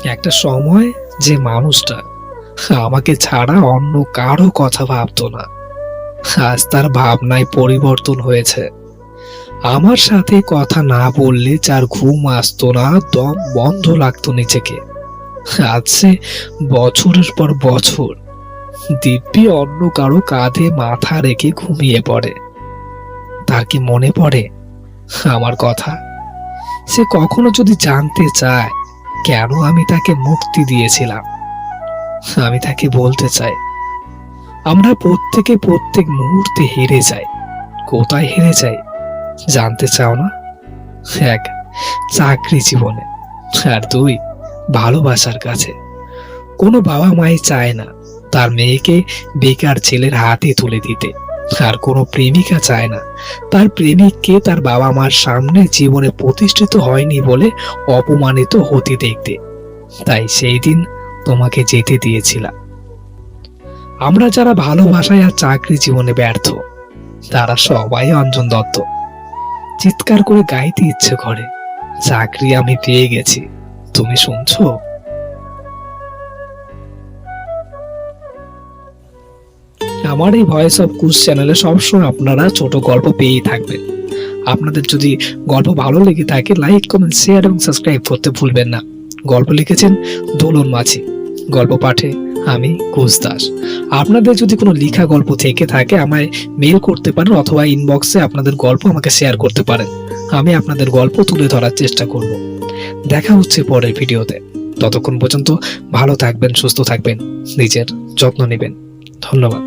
একটা সময় যে মানুষটা আমাকে ছাড়া অন্য কারো কথা ভাবতো না, আজ তার ভাবনায় পরিবর্তন হয়েছে। আমার সাথে কথা না বললে যার ঘুম আসতো না, দম বন্ধ লাগতো নিজেকে, আজ সে বছরের পর বছর দিব্যি অন্য কারো কাঁধে মাথা রেখে ঘুমিয়ে পড়ে। তার কি মনে পড়ে আমার কথা? সে কখনো যদি জানতে চায় কেন আমি তাকে মুক্তি দিয়েছিলাম, আমি তাকে বলতে চাই, আমরা প্রত্যেকে প্রত্যেক মুহূর্তে হেরে যাই। কোথায় হেরে যাই জানতে চাও না? এক, চাকরি জীবনে। আর দুই, ভালোবাসার কাছে। কোনো বাবা মাই চায় না তার মেয়েকে বেকার ছেলের হাতে তুলে দিতে, আর কোনো প্রেমিকা চায় না তার প্রেমিককে তার বাবা মার সামনে জীবনে প্রতিষ্ঠিত হয়নি বলে অপমানিত হতে দেখতে। তাই সেই দিন তোমাকে যেতে দিয়েছিলাম। আমরা যারা ভালোবাসায় আর চাকরি জীবনে ব্যর্থ, তারা সবাই অঞ্জন দত্ত। চিৎকার করে গাইতে ইচ্ছে করে, চাকরি আমি পেয়ে গেছি, তুমি শুনছো? আমার এই ভয়েস অফ কুশ চ্যানেলে সবসময় আপনারা ছোট গল্প পেয়েই থাকবেন। আপনাদের যদি গল্প ভালো লেগে থাকে, লাইক, কমেন্ট, শেয়ার এবং সাবস্ক্রাইব করতে ভুলবেন না। গল্প লিখেছেন দোলন মাঝি, গল্প পাঠে আমি কুশ দাস। আপনাদের যদি কোনো লেখা গল্প থেকে থাকে আমায় মেল করতে পারেন, অথবা ইনবক্সে আপনাদের গল্প আমাকে শেয়ার করতে পারেন। আমি আপনাদের গল্প তুলে ধরার চেষ্টা করব। দেখা হচ্ছে পরের ভিডিওতে। ততক্ষণ পর্যন্ত ভালো থাকবেন, সুস্থ থাকবেন, নিজের যত্ন নেবেন। ধন্যবাদ।